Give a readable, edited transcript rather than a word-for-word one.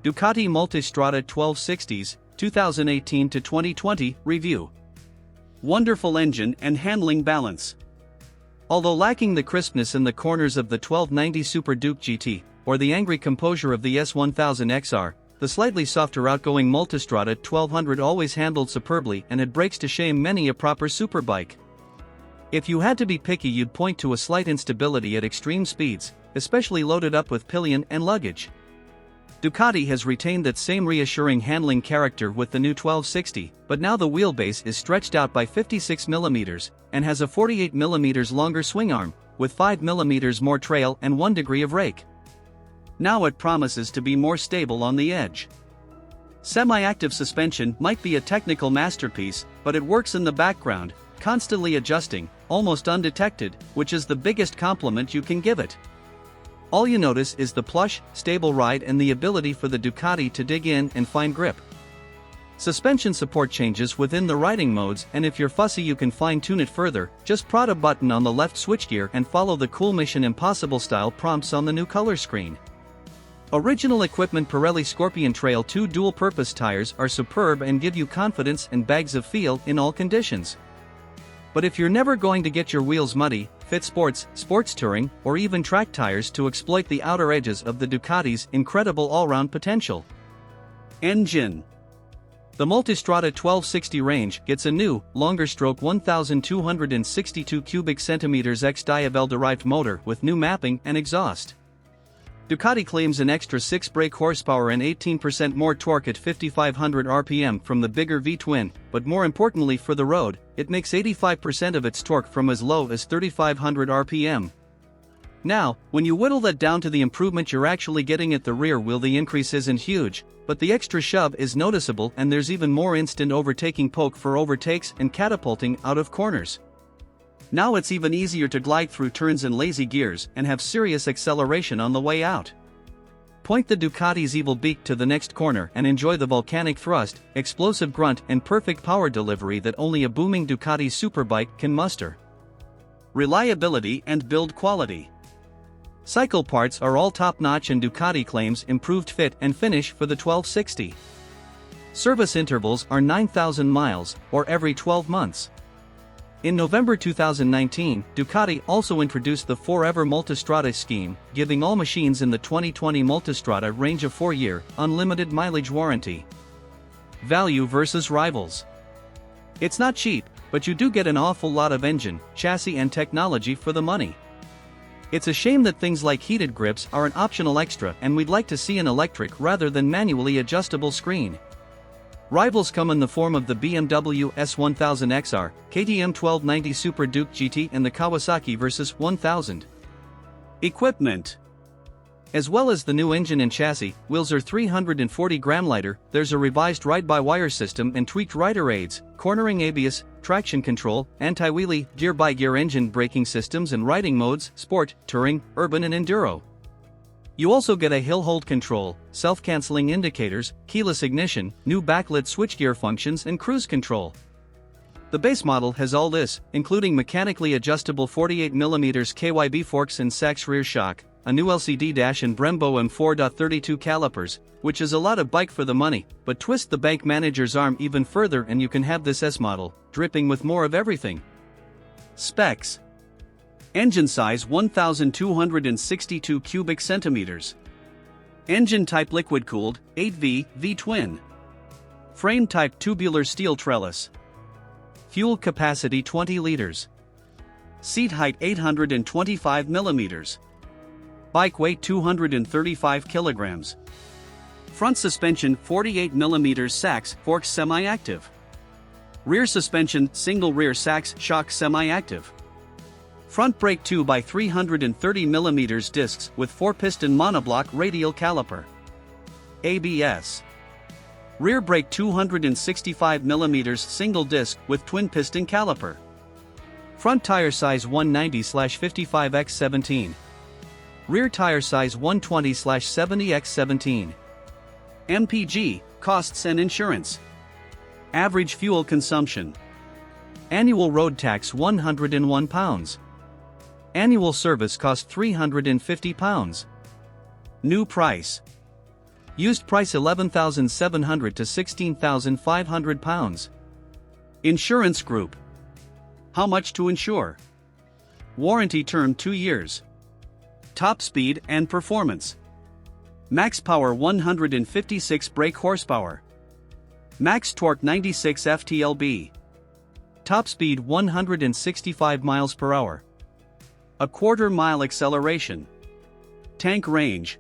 Ducati Multistrada 1260s, 2018 to 2020 review. Wonderful engine and handling balance. Although lacking the crispness in the corners of the 1290 Super Duke GT, or the angry composure of the S1000 XR, the slightly softer outgoing Multistrada 1200 always handled superbly and had brakes to shame many a proper superbike. If you had to be picky, you'd point to a slight instability at extreme speeds, especially loaded up with pillion and luggage. Ducati has retained that same reassuring handling character with the new 1260, but now the wheelbase is stretched out by 56mm, and has a 48mm longer swing arm, with 5mm more trail and 1 degree of rake. Now it promises to be more stable on the edge. Semi-active suspension might be a technical masterpiece, but it works in the background, constantly adjusting, almost undetected, which is the biggest compliment you can give it. All you notice is the plush, stable ride and the ability for the Ducati to dig in and find grip. Suspension support changes within the riding modes, and if you're fussy you can fine-tune it further. Just prod a button on the left switchgear and follow the cool Mission Impossible style prompts on the new color screen. Original equipment Pirelli Scorpion Trail 2 dual-purpose tires are superb and give you confidence and bags of feel in all conditions. But if you're never going to get your wheels muddy, fit sports, sports touring, or even track tires to exploit the outer edges of the Ducati's incredible all-round potential. Engine. The Multistrada 1260 range gets a new, longer-stroke 1,262 cubic centimeters X-Diavel-derived motor with new mapping and exhaust. Ducati claims an extra 6 brake horsepower and 18% more torque at 5,500 RPM from the bigger V-twin, but more importantly for the road, it makes 85% of its torque from as low as 3,500 RPM. Now, when you whittle that down to the improvement you're actually getting at the rear wheel, the increase isn't huge, but the extra shove is noticeable, and there's even more instant overtaking poke for overtakes and catapulting out of corners. Now it's even easier to glide through turns in lazy gears and have serious acceleration on the way out. Point the Ducati's evil beak to the next corner and enjoy the volcanic thrust, explosive grunt and perfect power delivery that only a booming Ducati superbike can muster. Reliability and build quality. Cycle parts are all top-notch and Ducati claims improved fit and finish for the 1260. Service intervals are 9,000 miles, or every 12 months. In November 2019, Ducati also introduced the Forever Multistrada scheme, giving all machines in the 2020 Multistrada range a 4-year, unlimited mileage warranty. Value versus rivals. It's not cheap, but you do get an awful lot of engine, chassis and technology for the money. It's a shame that things like heated grips are an optional extra, and we'd like to see an electric rather than manually adjustable screen. Rivals come in the form of the BMW S1000 XR, KTM 1290 Super Duke GT and the Kawasaki Versys 1000. Equipment. As well as the new engine and chassis, wheels are 340 gram lighter, there's a revised ride-by-wire system and tweaked rider aids, cornering ABS, traction control, anti-wheelie, gear-by-gear engine braking systems and riding modes, sport, touring, urban and enduro. You also get a hill hold control, self-canceling indicators, keyless ignition, new backlit switchgear functions and cruise control. The base model has all this, including mechanically adjustable 48mm KYB forks and Sachs rear shock, a new LCD dash and Brembo M4.32 calipers, which is a lot of bike for the money, but twist the bank manager's arm even further and you can have this S model, dripping with more of everything. Specs. Engine size 1,262 cubic centimeters. Engine type liquid-cooled, 8V, V-twin. Frame type tubular steel trellis. Fuel capacity 20 liters. Seat height 825 millimeters. Bike weight 235 kilograms. Front suspension 48mm Sachs Forks semi-active. Rear suspension single rear Sachs shock semi-active. Front brake 2x330mm discs with four-piston monobloc radial caliper. ABS. Rear brake 265mm single disc with twin-piston caliper. Front tire size 190/55x17. Rear tire size 120/70x17. MPG, costs and insurance. Average fuel consumption. Annual road tax £101. Annual service cost £350. New price Used price £11,700 to £16,500. Insurance group. How much to insure? Warranty term 2 years. Top speed and performance. Max power 156 brake horsepower. Max torque 96 ft-lb. Top speed 165 miles per hour. A quarter mile acceleration. Tank range